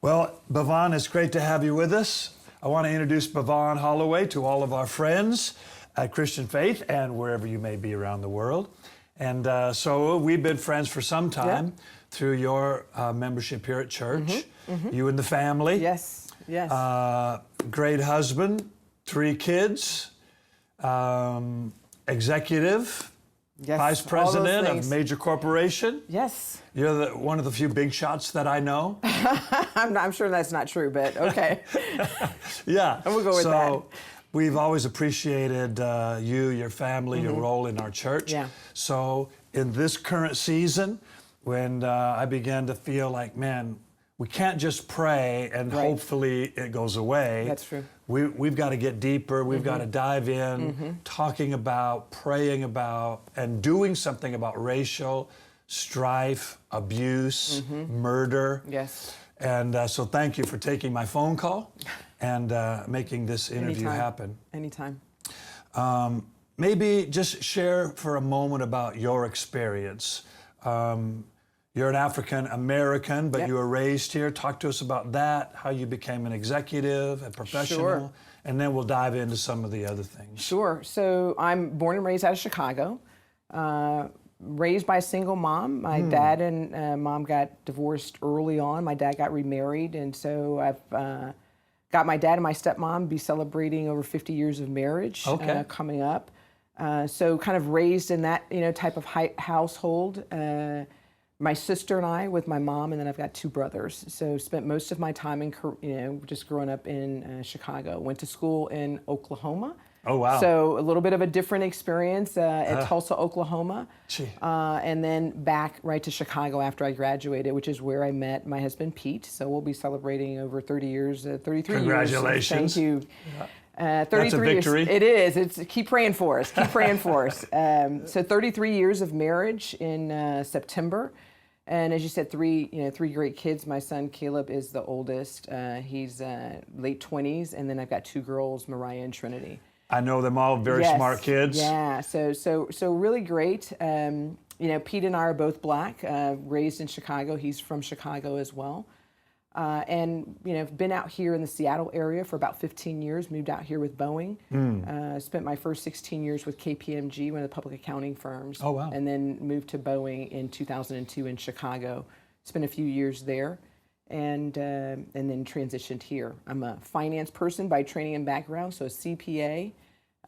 Well, Bavan, it's great to have you with us. I want to introduce Bavan Holloway to all of our friends at Christian Faith and wherever you may be around the world. And so we've been friends for some time through your membership here at church. You and the family. Yes, yes. Great husband, 3 kids, executive, Yes, vice president of a major corporation. Yes. You're one of the few big shots that I know. I'm sure that's not true, but okay. Yeah. And we'll go with that. So we've always appreciated you, your family, your role in our church. Yeah. So in this current season, when I began to feel like, man, we can't just pray and hopefully it goes away. That's true. We've got to get deeper. We've got to dive in, talking about, praying about, and doing something about racial strife, abuse, murder. Yes. And so thank you for taking my phone call and making this interview happen. Anytime. Maybe just share for a moment about your experience. You're an African American, but you were raised here. Talk to us about that, how you became an executive, a professional, and then we'll dive into some of the other things. Sure. So I'm born and raised out of Chicago. Raised by a single mom. My dad and mom got divorced early on. My dad got remarried, and so I've got my dad and my stepmom be celebrating over 50 years of marriage coming up. So kind of raised in that type of household. My sister and I with my mom, and then I've got 2 brothers. So spent most of my time in just growing up in Chicago. Went to school in Oklahoma. Oh, wow. So a little bit of a different experience at Tulsa, Oklahoma. And then back right to Chicago after I graduated, which is where I met my husband, Pete. So we'll be celebrating over 33 years. Congratulations. Thank you. 33 That's a victory. Years. It is. Keep praying for us. Keep praying for us. So 33 years of marriage in September. And as you said, 3 great kids. My son Caleb is the oldest. He's late 20s, and then I've got 2 girls, Mariah and Trinity. I know them all, very smart kids. Yeah, so really great. Pete and I are both Black, raised in Chicago. He's from Chicago as well. And been out here in the Seattle area for about 15 years, moved out here with Boeing. Spent my first 16 years with KPMG, one of the public accounting firms. Oh, wow. And then moved to Boeing in 2002 in Chicago. Spent a few years there and then transitioned here. I'm a finance person by training and background, so a CPA.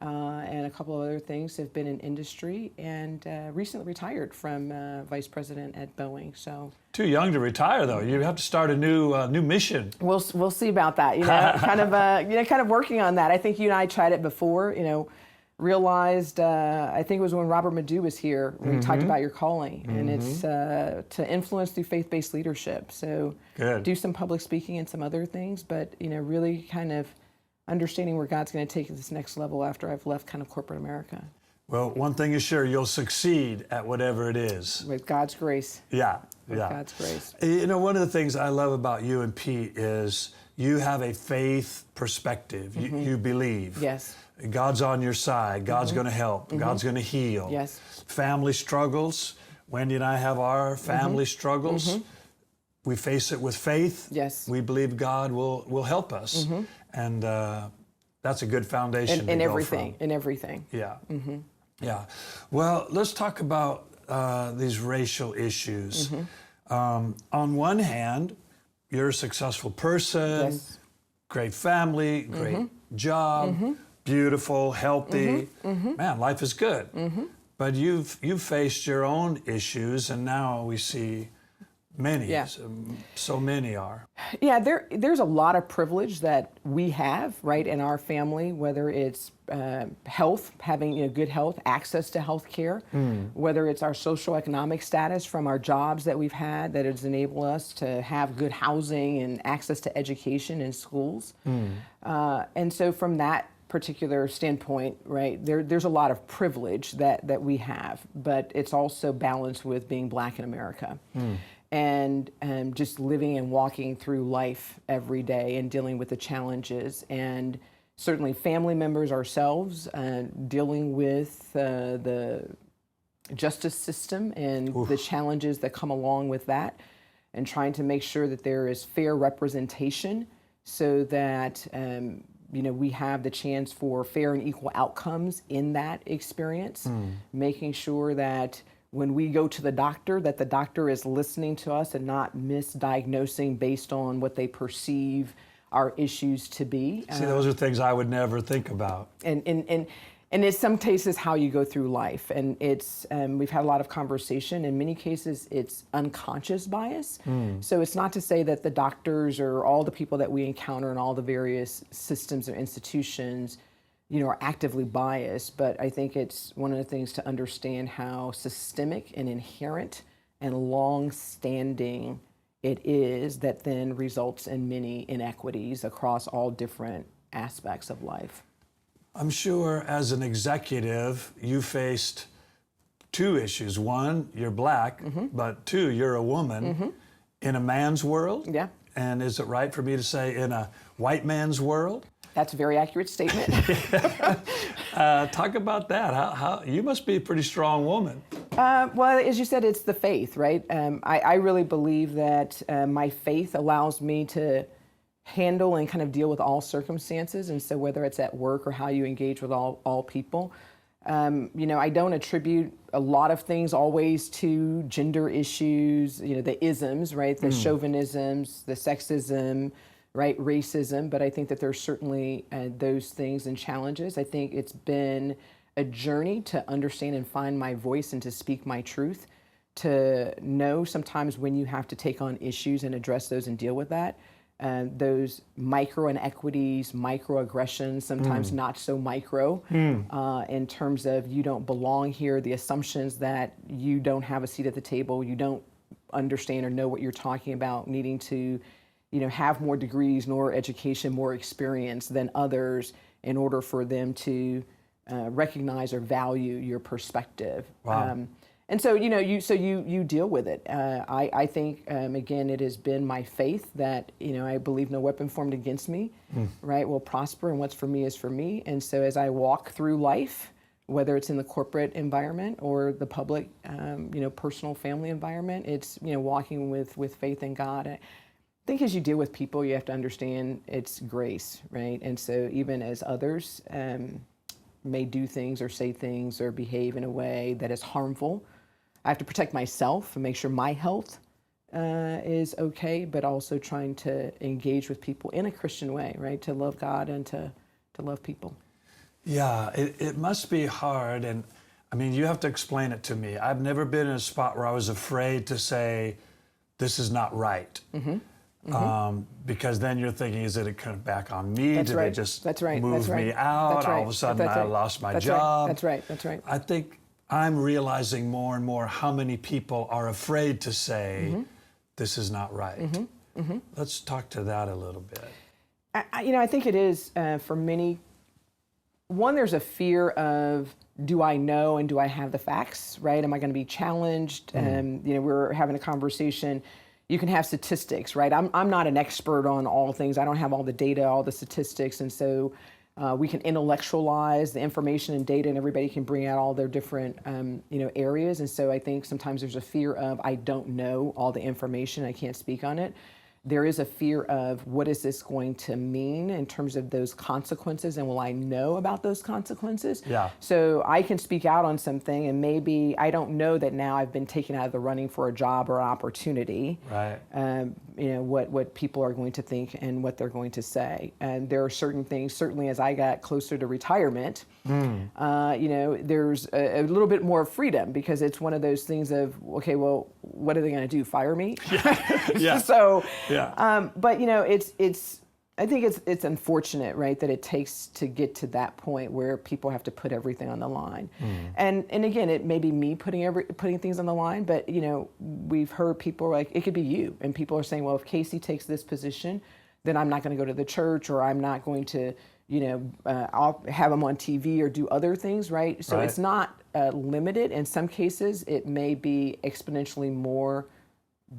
And a couple of other things. Have been in industry and recently retired from vice president at Boeing. So too young to retire, though. You have to start a new mission. We'll see about that. Kind of working on that. I think you and I tried it before. Realized I think it was when Robert Madu was here. We talked about your calling, and it's to influence through faith-based leadership. So do some public speaking and some other things, but really kind of understanding where God's going to take this next level after I've left kind of corporate America. Well, one thing is sure, you'll succeed at whatever it is. With God's grace. With God's grace. One of the things I love about you and Pete is you have a faith perspective. You believe. Yes. God's on your side. God's going to help. God's going to heal. Yes. Family struggles. Wendy and I have our family struggles. We face it with faith. Yes. We believe God will help us. And that's a good foundation in to everything. go from. In everything. Yeah. Yeah. Well, let's talk about these racial issues. On one hand, you're a successful person, great family, great job, beautiful, healthy. Man, life is good. But you've faced your own issues, and now we see many, so many are. Yeah, there's a lot of privilege that we have, right, in our family, whether it's health, having good health, access to health care, whether it's our socioeconomic status from our jobs that we've had that has enabled us to have good housing and access to education in schools. And so from that particular standpoint, right, there's a lot of privilege that we have, but it's also balanced with being Black in America. And just living and walking through life every day and dealing with the challenges, and certainly family members ourselves dealing with the justice system and the challenges that come along with that. and trying to make sure that there is fair representation so that we have the chance for fair and equal outcomes in that experience, making sure that when we go to the doctor, that the doctor is listening to us and not misdiagnosing based on what they perceive our issues to be. See, those are things I would never think about. And in some cases, how you go through life. And it's we've had a lot of conversation. In many cases, it's unconscious bias. So it's not to say that the doctors or all the people that we encounter in all the various systems or institutions, are actively biased. But I think it's one of the things to understand how systemic and inherent and long-standing it is that then results in many inequities across all different aspects of life. I'm sure as an executive, you faced two issues. One, you're black, but two, you're a woman in a man's world. Yeah. And is it right for me to say in a white man's world? That's a very accurate statement. Talk about that. How you must be a pretty strong woman. Well, as you said, it's the faith, right? I really believe that my faith allows me to handle and kind of deal with all circumstances. And so whether it's at work or how you engage with all people, I don't attribute a lot of things always to gender issues, the isms, right? The chauvinisms, the sexism, right? Racism. But I think that there's certainly those things and challenges. I think it's been a journey to understand and find my voice and to speak my truth, to know sometimes when you have to take on issues and address those and deal with that. Those micro inequities, microaggressions, sometimes not so micro, in terms of you don't belong here, the assumptions that you don't have a seat at the table, you don't understand or know what you're talking about, needing to, have more degrees, more education, more experience than others in order for them to recognize or value your perspective. Wow. And so, you deal with it. I think, again, it has been my faith that, I believe no weapon formed against me, right, will prosper, and what's for me is for me. And so as I walk through life, whether it's in the corporate environment or the public, personal family environment, it's, walking with faith in God. I think as you deal with people, you have to understand it's grace, right? And so even as others may do things or say things or behave in a way that is harmful, I have to protect myself and make sure my health is okay, but also trying to engage with people in a Christian way, right? To love God and to love people. Yeah, it must be hard. And I mean, you have to explain it to me. I've never been in a spot where I was afraid to say, this is not right. Because then you're thinking, is it kind of back on me? That's Did right. they just That's right. move That's right. me out? That's right. All of a sudden That's I right. lost my That's job. Right. That's right. That's right. I think I'm realizing more and more how many people are afraid to say, this is not right. Let's talk to that a little bit. I think it is for many. One, there's a fear of, do I know and do I have the facts, right? Am I going to be challenged? We're having a conversation. You can have statistics, right? I'm not an expert on all things. I don't have all the data, all the statistics. And so we can intellectualize the information and data, and everybody can bring out all their different, areas. And so I think sometimes there's a fear of, I don't know all the information. I can't speak on it. There is a fear of, what is this going to mean in terms of those consequences, and will I know about those consequences? Yeah. So I can speak out on something, and maybe I don't know that now I've been taken out of the running for a job or an opportunity. Right. What people are going to think and what they're going to say. And there are certain things, certainly as I got closer to retirement, there's a little bit more freedom, because it's one of those things of, okay, well, what are they going to do? Fire me? Yeah. So, yeah. but I think it's unfortunate, right, that it takes to get to that point where people have to put everything on the line. And again, it may be me putting things on the line, but we've heard people like, it could be you, and people are saying, well, if Casey takes this position, then I'm not going to go to the church, or I'm not going to, I'll have them on TV or do other things, right? So it's not limited. In some cases, it may be exponentially more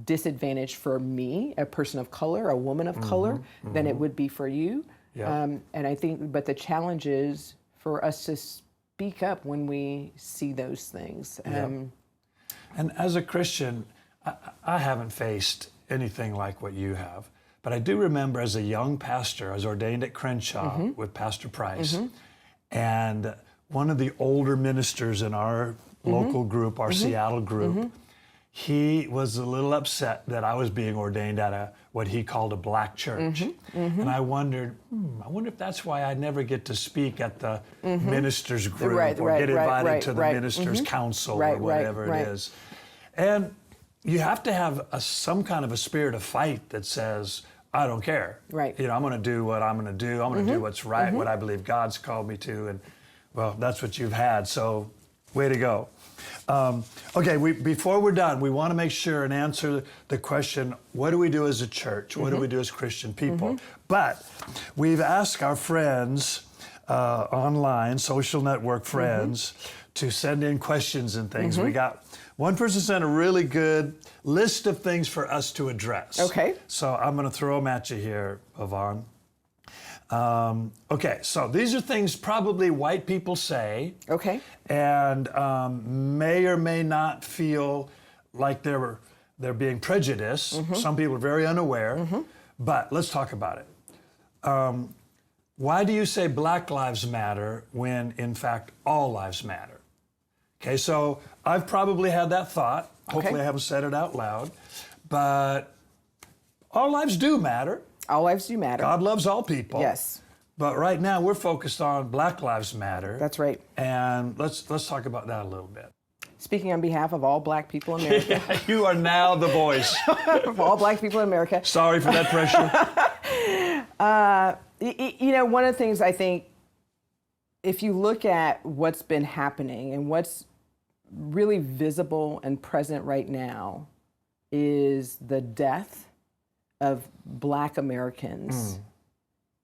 disadvantage for me, a person of color, a woman of color, than it would be for you. Yeah. And I think, but the challenge is for us to speak up when we see those things. And as a Christian, I haven't faced anything like what you have. But I do remember as a young pastor, I was ordained at Crenshaw with Pastor Price. And one of the older ministers in our local group, our Seattle group, he was a little upset that I was being ordained at what he called a black church. And I wondered, I wonder if that's why I never get to speak at the ministers group or get invited to the ministers council or whatever it is. And you have to have some kind of a spirit of fight that says, I don't care. Right. You know, I'm going to do what I'm going to do. I'm going to do what's right, what I believe God's called me to. And, well, that's what you've had. So, way to go. Okay, before we're done, we want to make sure and answer the question, what do we do as a church? What do we do as Christian people? But we've asked our friends online, social network friends, to send in questions and things. We got one person sent a really good list of things for us to address. Okay. So I'm going to throw them at you here, Pavan. Okay, so these are things probably white people say. Okay. And may or may not feel like they're being prejudiced. Some people are very unaware. But let's talk about it. Why do you say Black Lives Matter when, in fact, all lives matter? Okay, so I've probably had that thought. Hopefully I haven't said it out loud. But all lives do matter. All lives do matter. God loves all people. Yes. But right now we're focused on Black Lives Matter. That's right. And let's talk about that a little bit. Speaking on behalf of all black people in America. You are now the voice. Of all black people in America. Sorry for that pressure. You know, one of the things I think, if you look at what's been happening and what's really visible and present right now, is the death of Black Americans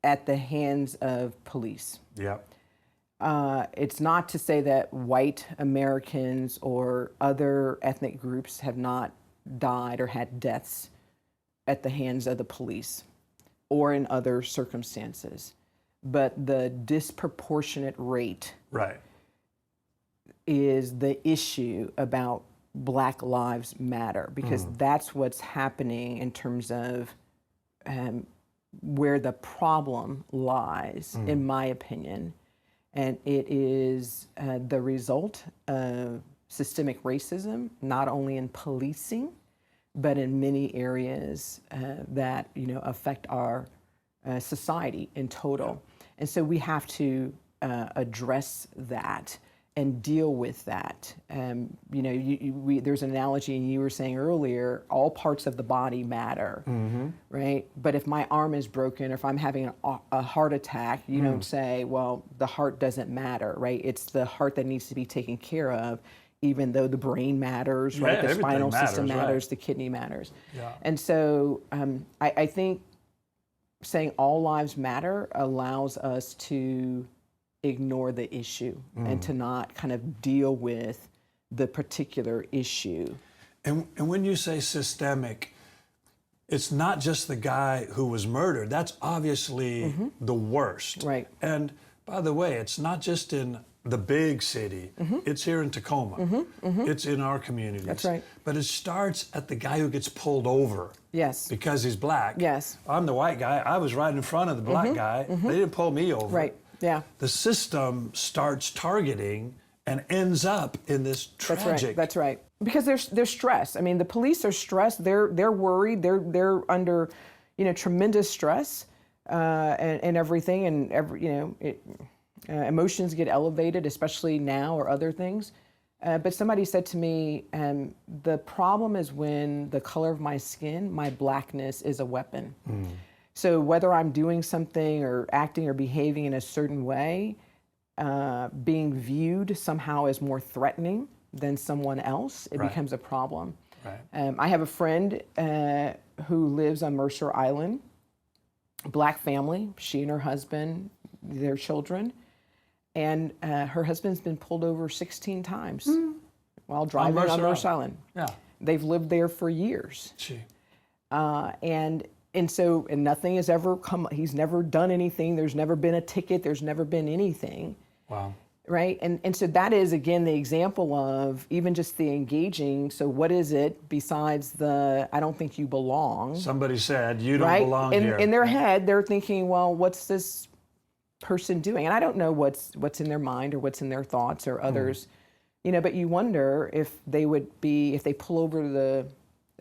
at the hands of police. Yep. It's not to say that white Americans or other ethnic groups have not died or had deaths at the hands of the police or in other circumstances, but the disproportionate rate is the issue about Black Lives Matter, because that's what's happening in terms of where the problem lies, in my opinion. And it is the result of systemic racism, not only in policing, but in many areas that affect our society in total. And so we have to address that and deal with that. There's an analogy you were saying earlier, all parts of the body matter, right? But if my arm is broken, or if I'm having a heart attack, you don't say, well, the heart doesn't matter, right? It's the heart that needs to be taken care of, even though the brain matters, right? The spinal system matters, the kidney matters. Yeah. And so I think saying all lives matter allows us to ignore the issue and to not kind of deal with the particular issue. And when you say systemic, it's not just the guy who was murdered. That's obviously the worst. Right. And by the way, it's not just in the big city. It's here in Tacoma. It's in our communities. That's right. But it starts at the guy who gets pulled over. Yes. Because he's black. Yes. I'm the white guy. I was right in front of the black guy. They didn't pull me over. Right. Yeah. The system starts targeting and ends up in this tragic. That's right. Because they're stressed. I mean, the police are stressed. They're worried. They're under, tremendous stress, and everything. And emotions get elevated, especially now or other things. But somebody said to me, the problem is when the color of my skin, my blackness, is a weapon. So whether I'm doing something or acting or behaving in a certain way, being viewed somehow as more threatening than someone else, it becomes a problem. Right. I have a friend who lives on Mercer Island, black family, she and her husband, their children, and her husband's been pulled over 16 times while driving on Mercer Island. Yeah. They've lived there for years. Gee. And nothing has ever come, he's never done anything, there's never been a ticket, there's never been anything. Wow. Right. And so that is, again, the example of even just the engaging. So what is it besides the, I don't think you belong. Somebody said, you don't Right? belong here. In their head, they're thinking, well, what's this person doing? And I don't know what's in their mind or what's in their thoughts or others, but you wonder if they would be, if they pull over the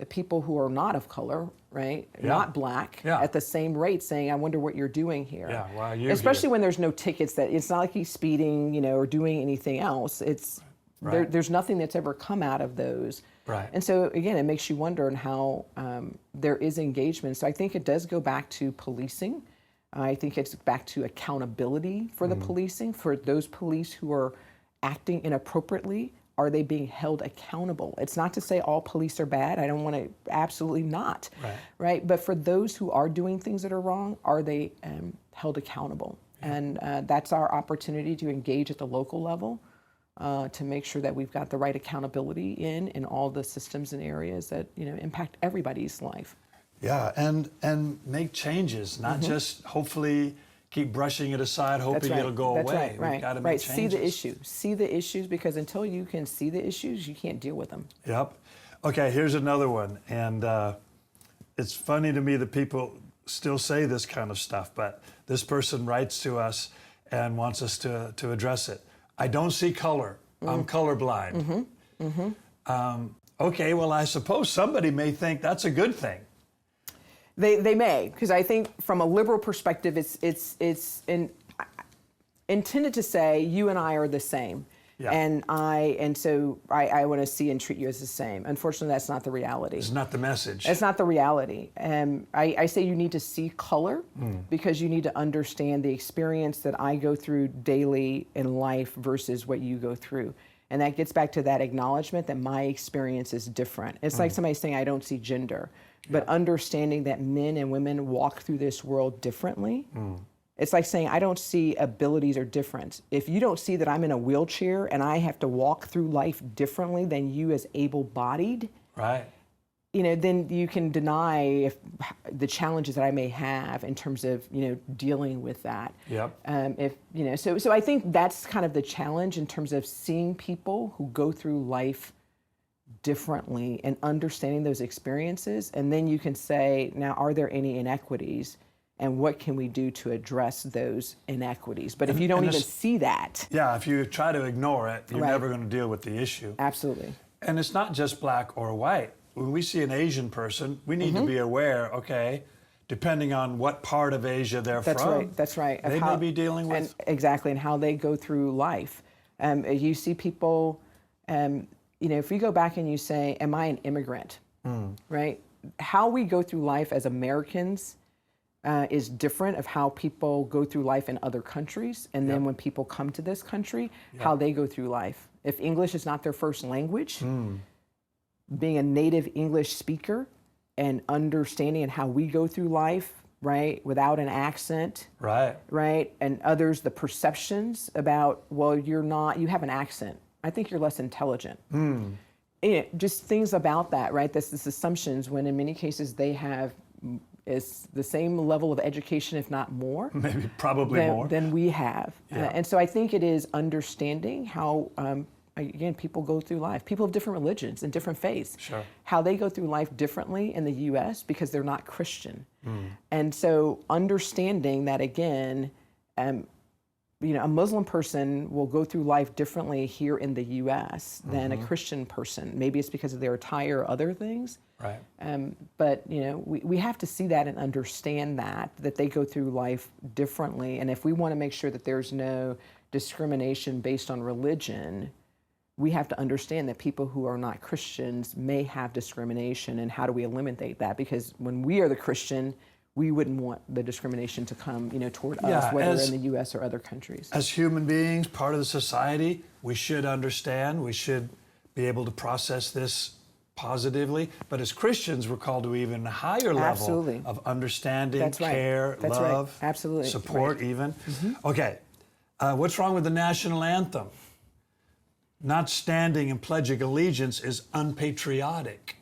people who are not of color, right? Yeah. Not black, Yeah. at the same rate, saying, I wonder what you're doing here. Yeah, why are you Especially here? when there's no tickets, that it's not like he's speeding, or doing anything else. It's Right. there's nothing that's ever come out of those. Right. And so again, it makes you wonder on how there is engagement. So I think it does go back to policing. I think it's back to accountability for the policing, for those police who are acting inappropriately. Are they being held accountable? It's not to say all police are bad. I don't want to, absolutely not. Right? But for those who are doing things that are wrong, are they held accountable? Yeah. And that's our opportunity to engage at the local level to make sure that we've got the right accountability in all the systems and areas that impact everybody's life. Yeah, and make changes, not just hopefully keep brushing it aside, hoping it'll go away. We've got to make changes. See the issues, because until you can see the issues, you can't deal with them. Yep. Okay, here's another one, and it's funny to me that people still say this kind of stuff, but this person writes to us and wants us to address it. I don't see color. I'm colorblind. Okay, well, I suppose somebody may think that's a good thing. They may, because I think from a liberal perspective, it's intended to say you and I are the same, Yeah. and so I want to see and treat you as the same. Unfortunately, that's not the reality. It's not the message. It's not the reality. I say you need to see color because you need to understand the experience that I go through daily in life versus what you go through. And that gets back to that acknowledgement that my experience is different. It's like somebody saying, I don't see gender. But understanding that men and women walk through this world differently. It's like saying, I don't see abilities are different. If you don't see that I'm in a wheelchair and I have to walk through life differently than you as able-bodied, Right. Then you can deny the challenges that I may have in terms of, dealing with that. Yep. So I think that's kind of the challenge in terms of seeing people who go through life differently and understanding those experiences. And then you can say, now, are there any inequities? And what can we do to address those inequities? But if you don't even see that. Yeah, if you try to ignore it, you're never going to deal with the issue. Absolutely. And it's not just black or white. When we see an Asian person, we need to be aware, okay, depending on what part of Asia they're from. That's right. They may be dealing with. Exactly, and how they go through life. You see people, if we go back and you say, am I an immigrant? Right? How we go through life as Americans is different of how people go through life in other countries. And then when people come to this country, how they go through life. If English is not their first language, being a native English speaker and understanding and how we go through life, right, without an accent, right, and others, the perceptions about, well, you have an accent. I think you're less intelligent. Just things about that, right? This assumptions when in many cases they have is the same level of education, if not more. Maybe probably more than we have. Yeah. And so I think it is understanding how, again, people go through life. People of different religions and different faiths. Sure. How they go through life differently in the U.S. because they're not Christian. And so understanding that, again, a Muslim person will go through life differently here in the U.S. than a Christian person. Maybe it's because of their attire or other things. Right. But we have to see that and understand that they go through life differently. And if we want to make sure that there's no discrimination based on religion, we have to understand that people who are not Christians may have discrimination, and how do we eliminate that? Because when we are the Christian, we wouldn't want the discrimination to come, toward us, whether in the U.S. or other countries. As human beings, part of the society, we should understand, we should be able to process this positively. But as Christians, we're called to even higher level of understanding, care, love, support even. Okay, what's wrong with the national anthem? Not standing and pledging allegiance is unpatriotic.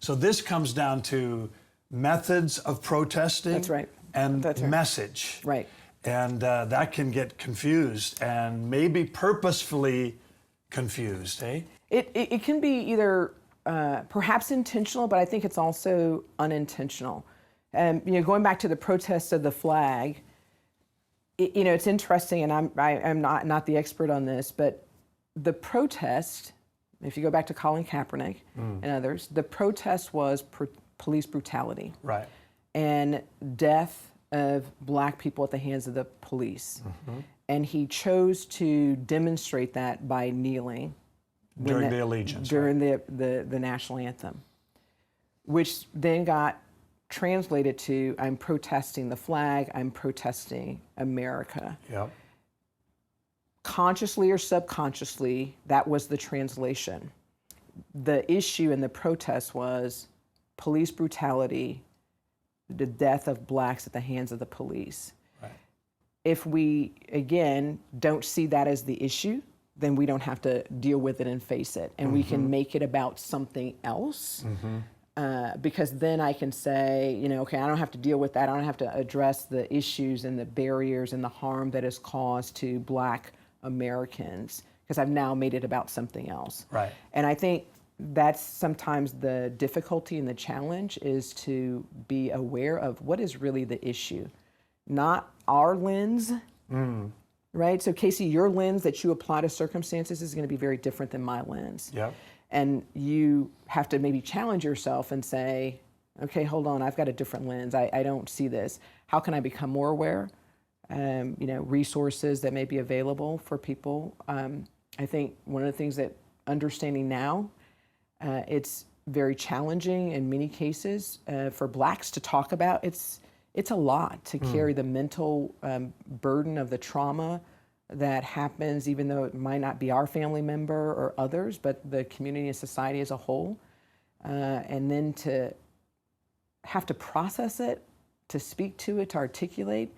So this comes down to methods of protesting and message. Right. And that can get confused and maybe purposefully confused, eh? It can be either perhaps intentional, but I think it's also unintentional. Going back to the protest of the flag, it's interesting, and I'm not the expert on this, but the protest, if you go back to Colin Kaepernick and others, the protest was police brutality. Right. And death of black people at the hands of the police. And he chose to demonstrate that by kneeling. During the allegiance. During the national anthem, which then got translated to, I'm protesting the flag, I'm protesting America. Yep. Consciously or subconsciously, that was the translation. The issue in the protest was police brutality, the death of blacks at the hands of the police. Right. If we, again, don't see that as the issue, then we don't have to deal with it and face it. And we can make it about something else. Because then I can say, okay, I don't have to deal with that. I don't have to address the issues and the barriers and the harm that is caused to black Americans, because I've now made it about something else. Right. And I think that's sometimes the difficulty and the challenge, is to be aware of what is really the issue, not our lens, right? So Casey, your lens that you apply to circumstances is going to be very different than my lens. Yep. And you have to maybe challenge yourself and say, okay, hold on, I've got a different lens. I don't see this. How can I become more aware? Resources that may be available for people. I think one of the things that understanding now, it's very challenging in many cases for blacks to talk about. It's a lot to carry the mental burden of the trauma that happens, even though it might not be our family member or others, but the community and society as a whole. And then to have to process it, to speak to it, to articulate,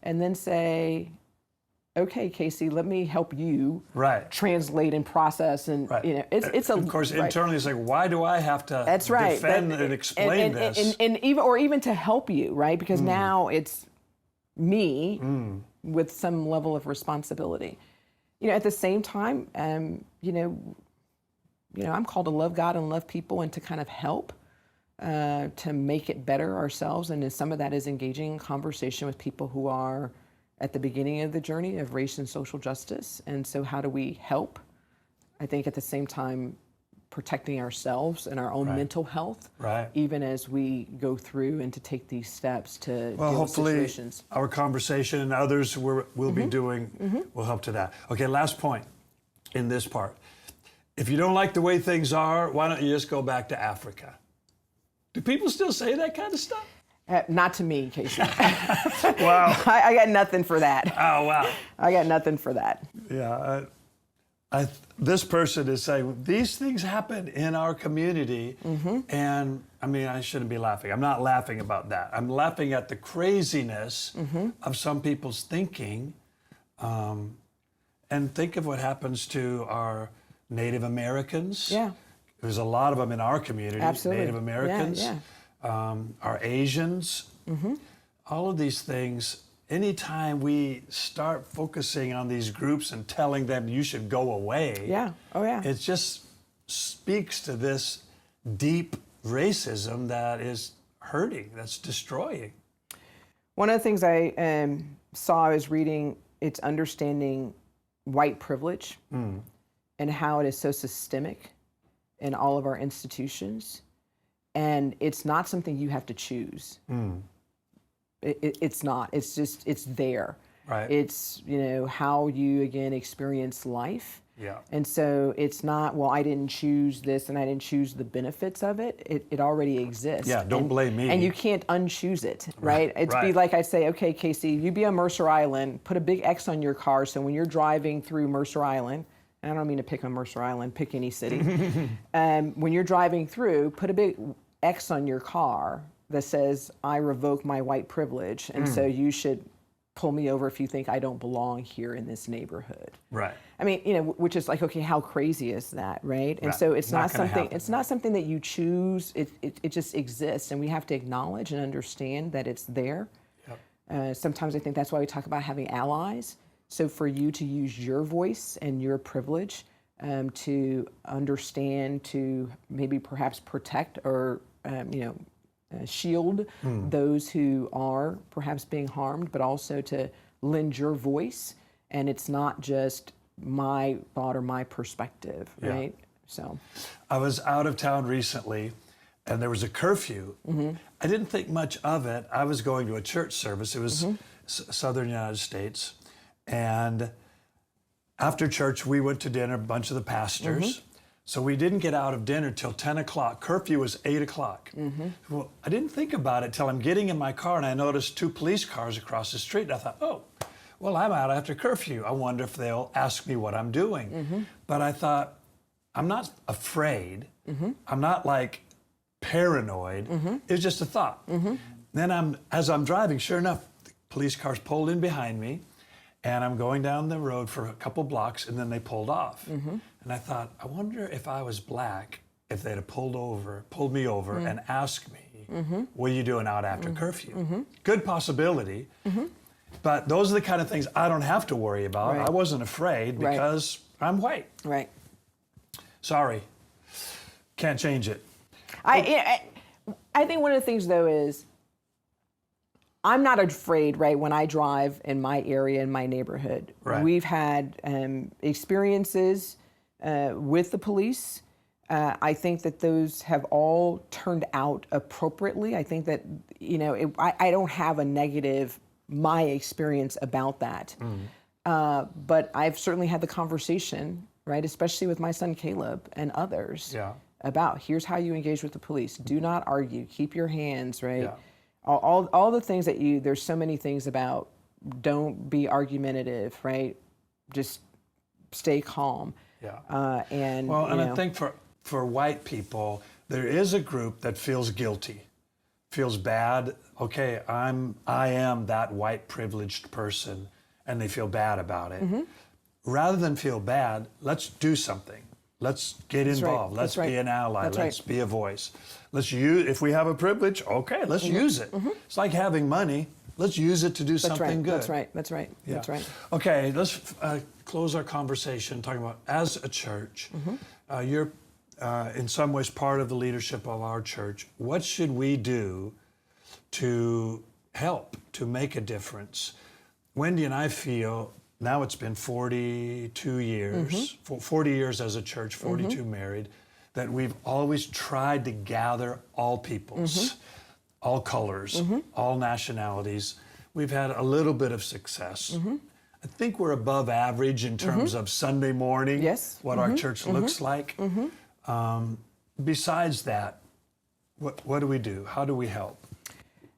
and then say, okay, Casey, let me help you translate and process. And it's of course, internally, it's like, why do I have to defend and explain this? And even to help you, right? Because now it's me with some level of responsibility. At the same time, I'm called to love God and love people and to kind of help to make it better ourselves. And some of that is engaging in conversation with people who are at the beginning of the journey of race and social justice. And so how do we help? I think at the same time, protecting ourselves and our own mental health, even as we go through and to take these steps to deal with situations. Our conversation and others we'll be doing will help to that. Okay, last point in this part. If you don't like the way things are, why don't you just go back to Africa? Do people still say that kind of stuff? Not to me, Casey. Wow. I got nothing for that. Oh, wow. I got nothing for that. Yeah. This person is saying, these things happen in our community, and I mean, I shouldn't be laughing. I'm not laughing about that. I'm laughing at the craziness of some people's thinking. And think of what happens to our Native Americans. Yeah. There's a lot of them in our community. Absolutely. Native Americans. Yeah. Our Asians. All of these things. Anytime we start focusing on these groups and telling them you should go away, it just speaks to this deep racism that is hurting, that's destroying. One of the things I saw, I was reading, it's understanding white privilege and how it is so systemic in all of our institutions. And it's not something you have to choose. It's not. It's just, it's there. Right. It's, how you, again, experience life. Yeah. And so it's not, well, I didn't choose this and I didn't choose the benefits of it. It already exists. Yeah, don't blame me. And you can't unchoose it, right? It'd be like I say, okay, Casey, you be on Mercer Island, put a big X on your car, so when you're driving through Mercer Island, and I don't mean to pick on Mercer Island, pick any city. When you're driving through, put a big X on your car that says, I revoke my white privilege, and so you should pull me over if you think I don't belong here in this neighborhood. Right. I mean, which is like, okay, how crazy is that, right? And so it's not something. It's not something that you choose. It just exists, and we have to acknowledge and understand that it's there. Sometimes I think that's why we talk about having allies. So for you to use your voice and your privilege to understand, to maybe perhaps protect or shield those who are perhaps being harmed, but also to lend your voice. And it's not just my thought or my perspective, right? So I was out of town recently, and there was a curfew. I didn't think much of it. I was going to a church service. It was Southern United States. And after church, we went to dinner, a bunch of the pastors. So we didn't get out of dinner till 10 o'clock. Curfew was 8 o'clock. Well, I didn't think about it till I'm getting in my car and I noticed 2 police cars across the street. And I thought, oh, well, I'm out after curfew. I wonder if they'll ask me what I'm doing. But I thought, I'm not afraid. I'm not like paranoid. It was just a thought. Then as I'm driving, sure enough, the police cars pulled in behind me. And I'm going down the road for a couple blocks, and then they pulled off. And I thought, I wonder if I was black, if they'd have pulled me over and asked me, what are you doing out after curfew? Good possibility. But those are the kind of things I don't have to worry about. I wasn't afraid because I'm white. Right. Sorry. Can't change it. I think one of the things, though, is I'm not afraid, right, when I drive in my area, in my neighborhood. We've had experiences with the police. I think that those have all turned out appropriately. I think that, I don't have a negative, my experience about that. But I've certainly had the conversation, right, especially with my son Caleb and others, about here's how you engage with the police. Do not argue. Keep your hands, right? All the things that there's so many things about don't be argumentative, right? Just stay calm. And I think for white people, there is a group that feels guilty, feels bad. Okay, I am that white privileged person, and they feel bad about it. Rather than feel bad, let's do something. Let's get involved. Let's be an ally. Let's be a voice. Let's use, if we have a privilege, okay, let's use it. It's like having money. Let's use it to do something good. That's right. Okay, let's close our conversation talking about as a church. You're in some ways part of the leadership of our church. What should we do to help, to make a difference? Wendy and I feel, now it's been 42 years, 40 years as a church, 42 married, that we've always tried to gather all peoples, all colors, all nationalities. We've had a little bit of success. I think we're above average in terms of Sunday morning, what our church looks like. Besides that, what do we do? How do we help?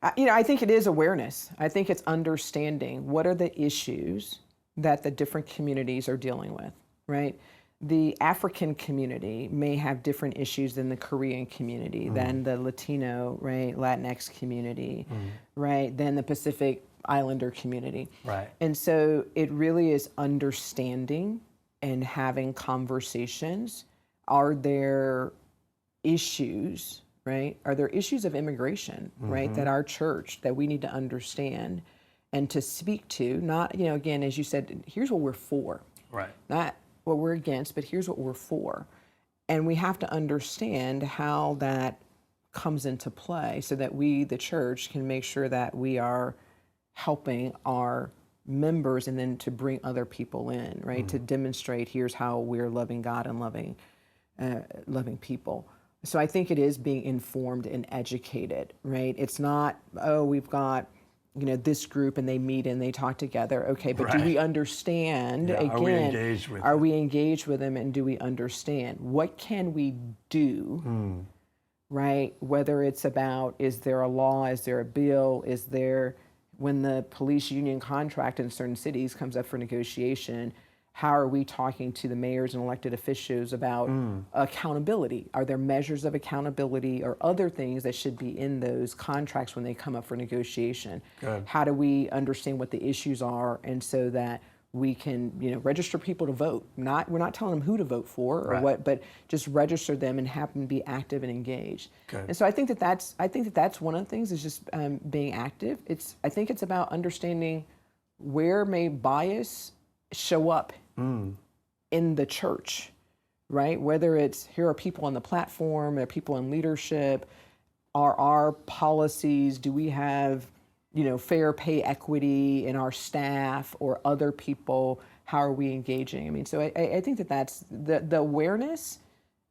I think it is awareness. I think it's understanding what are the issues that the different communities are dealing with, right? The African community may have different issues than the Korean community, than the Latino, right, Latinx community, right, than the Pacific Islander community. And so it really is understanding and having conversations. Are there issues, right? Are there issues of immigration, right, that our church, that we need to understand and to speak to? Not, again, as you said, here's what we're for. Not what we're against, but here's what we're for. And we have to understand how that comes into play so that we, the church, can make sure that we are helping our members and then to bring other people in, right? To demonstrate here's how we're loving God and loving people. So I think it is being informed and educated, right? It's not, we've got this group and they meet and they talk together. Okay, but do we understand, again, are we engaged with them and do we understand? What can we do, right? Whether it's about, is there a law, is there a bill, is there, when the police union contract in certain cities comes up for negotiation, how are we talking to the mayors and elected officials about accountability? Are there measures of accountability or other things that should be in those contracts when they come up for negotiation? How do we understand what the issues are, and so that we can, register people to vote. We're not telling them who to vote for or Right. what, but just register them and have them be active and engaged. Good. And so I think that's one of the things is just being active. I think it's about understanding where may bias show up in the church, right? Whether it's here are people on the platform, there are people in leadership, are our policies, do we have fair pay equity in our staff or other people? How are we engaging? I mean, so I think that's the awareness,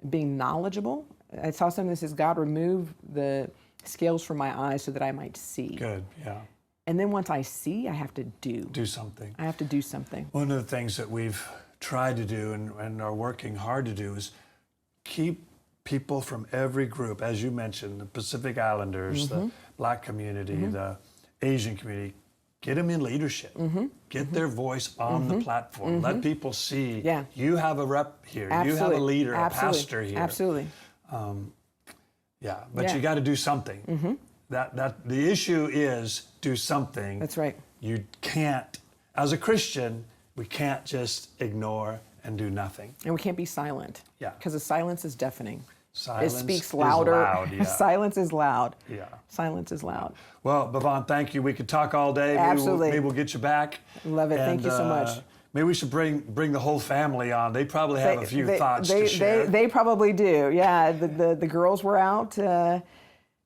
being knowledgeable. I saw something that says, God, remove the scales from my eyes so that I might see. Good, yeah. And then once I see, I have to Do something. I have to do something. One of the things that we've tried to do and are working hard to do is keep people from every group, as you mentioned, the Pacific Islanders, the Black community, the Asian community, get them in leadership. Get their voice on the platform. Let people see you have a rep here, you have a leader, a pastor here. Absolutely. But you got to do something. That the issue is do something. That's right. You can't, as a Christian, we can't just ignore and do nothing. And we can't be silent. Yeah. Because the silence is deafening. Silence it speaks is louder. loud, yeah. Silence is loud. Yeah. Silence is loud. Well, Bavan, thank you. We could talk all day. Absolutely. Maybe we'll get you back. Love it. Thank you so much. Maybe we should bring the whole family on. They probably have a few thoughts to share. They probably do. Yeah. The girls were out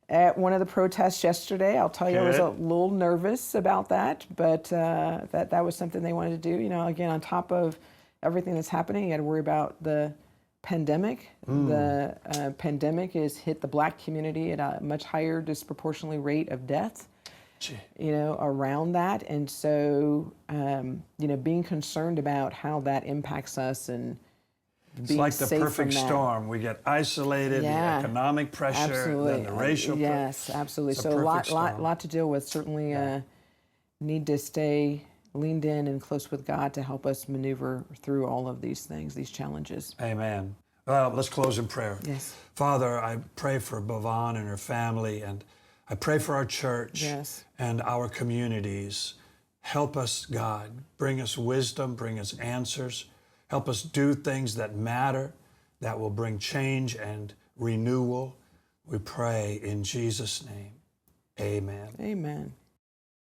at one of the protests yesterday. I'll tell you, I was a little nervous about that, but that was something they wanted to do. Again, on top of everything that's happening, you got to worry about the pandemic. The pandemic has hit the Black community at a much higher disproportionately rate of death, around that. And so, being concerned about how that impacts us and it's like the perfect storm. We get isolated, the economic pressure, then the racial pressure. Yes, absolutely. So a lot to deal with. Certainly need to stay leaned in and close with God to help us maneuver through all of these things, these challenges. Amen. Well, let's close in prayer. Yes. Father, I pray for Bavan and her family, and I pray for our church and our communities. Help us, God. Bring us wisdom, bring us answers. Help us do things that matter, that will bring change and renewal. We pray in Jesus' name. Amen. Amen.